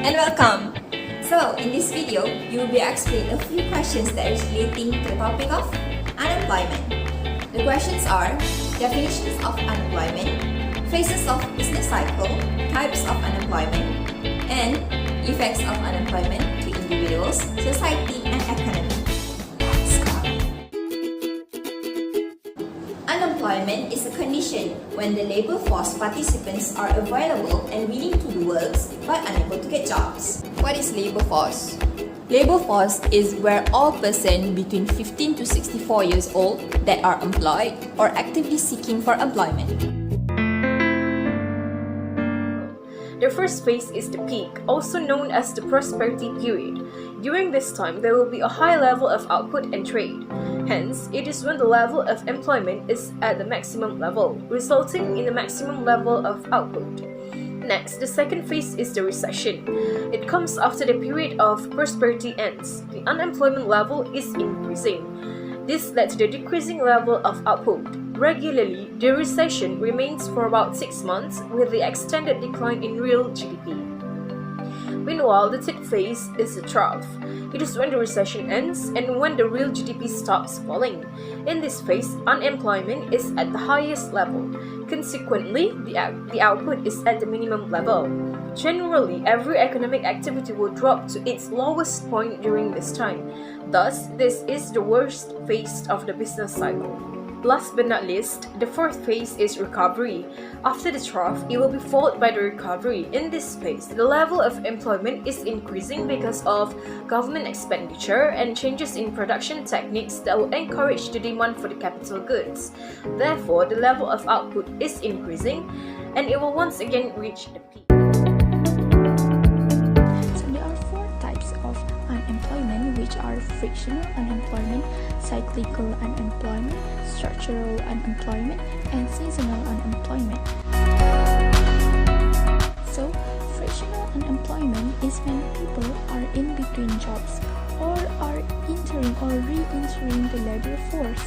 and welcome! So, in this video, you will be explained a few questions that is relating to the topic of unemployment. The questions are definitions of unemployment, phases of business cycle, types of unemployment, and effects of unemployment to individuals, society, and economy. Let's go! Unemployment is a condition when the labor force participants are available and willing to do works but unable to get jobs. What is labor force? Labor force is where all persons between 15 to 64 years old that are employed or actively seeking for employment. The first phase is the peak, also known as the prosperity period. During this time, there will be a high level of output and trade. Hence, it is when the level of employment is at the maximum level, resulting in the maximum level of output. Next, the second phase is the recession. It comes after the period of prosperity ends. The unemployment level is increasing. This led to the decreasing level of output. Regularly, the recession remains for about 6 months with the extended decline in real GDP. Meanwhile, the third phase is the trough. It is when the recession ends and when the real GDP stops falling. In this phase, unemployment is at the highest level. Consequently, the output is at the minimum level. Generally, every economic activity will drop to its lowest point during this time. Thus, this is the worst phase of the business cycle. Last but not least, the fourth phase is recovery. After the trough, it will be followed by the recovery. In this phase, the level of employment is increasing because of government expenditure and changes in production techniques that will encourage the demand for the capital goods. Therefore, the level of output is increasing and it will once again reach the peak. There are 4 types of unemployment, which are frictional unemployment, cyclical unemployment, structural unemployment, and seasonal unemployment. So, frictional unemployment is when people are in between jobs or are entering or re-entering the labor force.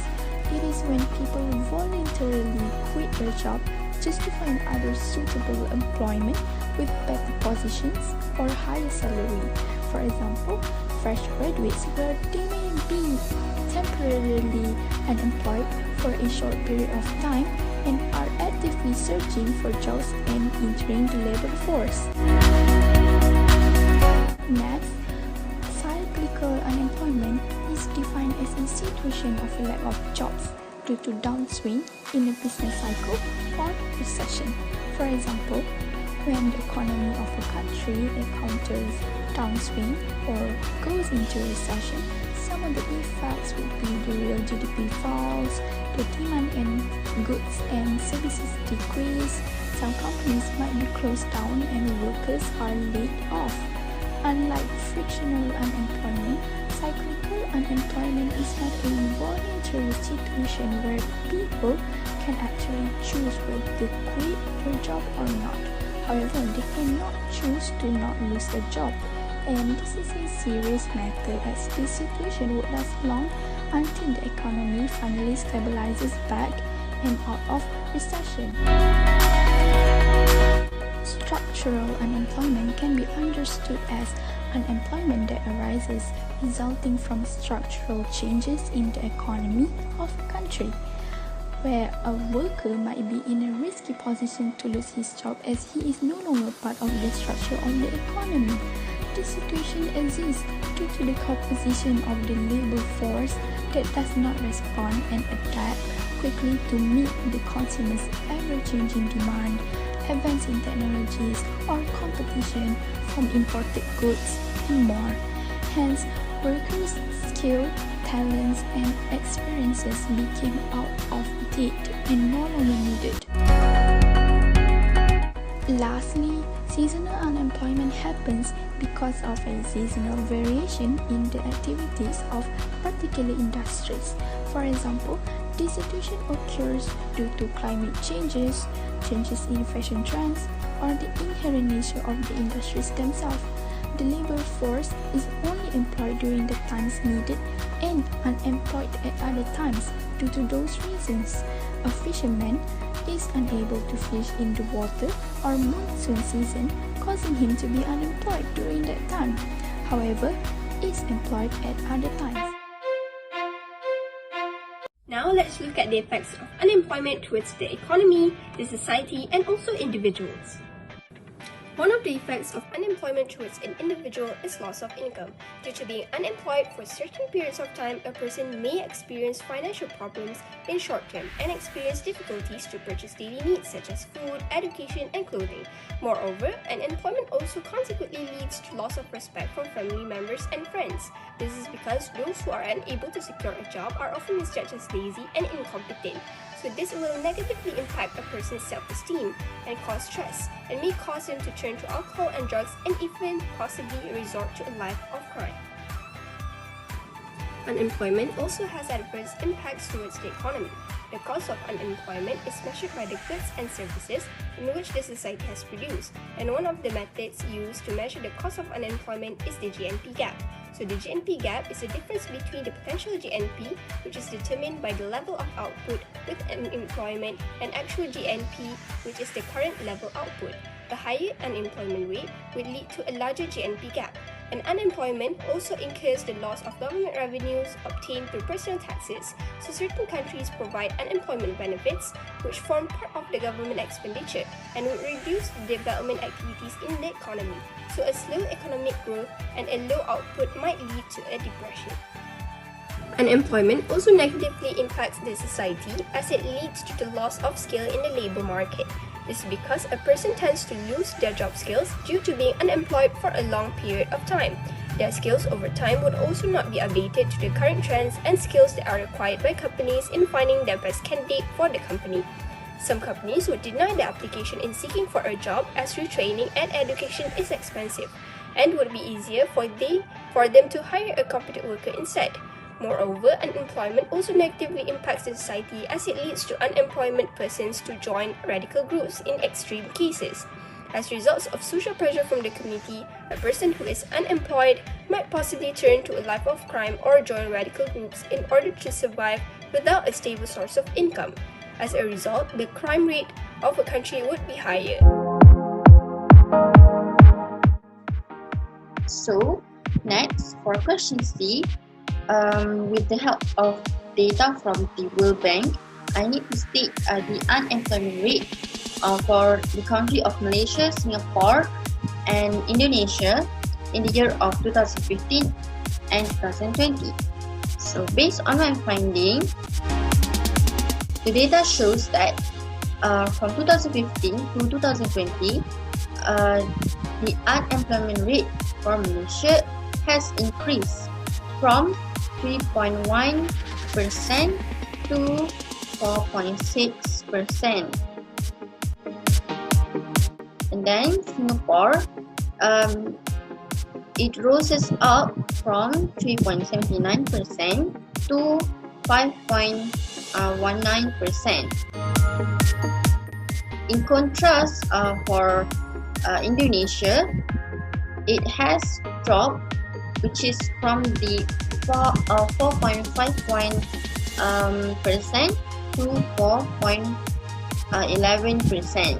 It is when people voluntarily quit their job just to find other suitable employment with better positions or higher salary. For example, fresh graduates where they may be temporarily unemployed for a short period of time and are actively searching for jobs and entering the labor force. Next, cyclical unemployment is defined as a situation of a lack of jobs due to downswing in a business cycle or recession. For example, when the economy of a country encounters downswing or goes into recession, some of the effects would be the real GDP falls, the demand in goods and services decrease, some companies might be closed down and workers are laid off. Unlike frictional unemployment, cyclical unemployment is not a voluntary situation where people can actually choose whether to quit their job or not. However, they cannot choose to not lose a job. And this is a serious matter as this situation would last long until the economy finally stabilizes back and out of recession. Structural unemployment can be understood as unemployment that arises resulting from structural changes in the economy of a country, where a worker might be in a risky position to lose his job as he is no longer part of the structure of the economy. This situation exists due to the composition of the labor force that does not respond and adapt quickly to meet the consumers' ever-changing demand, advancing technologies, or competition from imported goods and more. Hence, workers' skill, talents, and experiences became out of date and no longer needed. Lastly, seasonal unemployment happens because of a seasonal variation in the activities of particular industries. For example, this situation occurs due to climate changes, changes in fashion trends, or the inherent nature of the industries themselves. The labor force is only employed during the times needed and unemployed at other times due to those reasons. A fisherman is unable to fish in the water or monsoon season, causing him to be unemployed during that time. However, is employed at other times. Now let's look at the effects of unemployment towards the economy, the society, and also individuals. One of the effects of unemployment towards an individual is loss of income. Due to being unemployed for certain periods of time, a person may experience financial problems in short term and experience difficulties to purchase daily needs such as food, education, and clothing. Moreover, unemployment also consequently leads to loss of respect from family members and friends. This is because those who are unable to secure a job are often misjudged as lazy and incompetent. So this will negatively impact a person's self-esteem and cause stress, and may cause him to turn to alcohol and drugs and even possibly resort to a life of crime. Unemployment also has adverse impacts towards the economy. The cost of unemployment is measured by the goods and services in which the society has produced, and one of the methods used to measure the cost of unemployment is the GNP gap. So the GNP gap is the difference between the potential GNP, which is determined by the level of output with unemployment, and actual GNP, which is the current level output. A higher unemployment rate would lead to a larger GNP gap. And unemployment also incurs the loss of government revenues obtained through personal taxes. So certain countries provide unemployment benefits, which form part of the government expenditure and would reduce the development activities in the economy. So a slow economic growth and a low output might lead to a depression. Unemployment also negatively impacts the society as it leads to the loss of skill in the labor market. This is because a person tends to lose their job skills due to being unemployed for a long period of time. Their skills over time would also not be updated to the current trends and skills that are required by companies in finding their best candidate for the company. Some companies would deny the application in seeking for a job as retraining and education is expensive, and would be easier for them to hire a competent worker instead. Moreover, unemployment also negatively impacts the society as it leads to unemployment persons to join radical groups in extreme cases. As results of social pressure from the community, a person who is unemployed might possibly turn to a life of crime or join radical groups in order to survive without a stable source of income. As a result, the crime rate of a country would be higher. So, next, for question C, with the help of data from the World Bank, I need to state the unemployment rate for the country of Malaysia, Singapore, and Indonesia in the year of 2015 and 2020. So, based on my finding, the data shows that from 2015 to 2020, the unemployment rate for Malaysia has increased from 3.1% to 4.6%. And then Singapore, it roses up from 3.79% to 5.19%. In contrast, for Indonesia, it has dropped, which is from the 4.5% to 4.11%.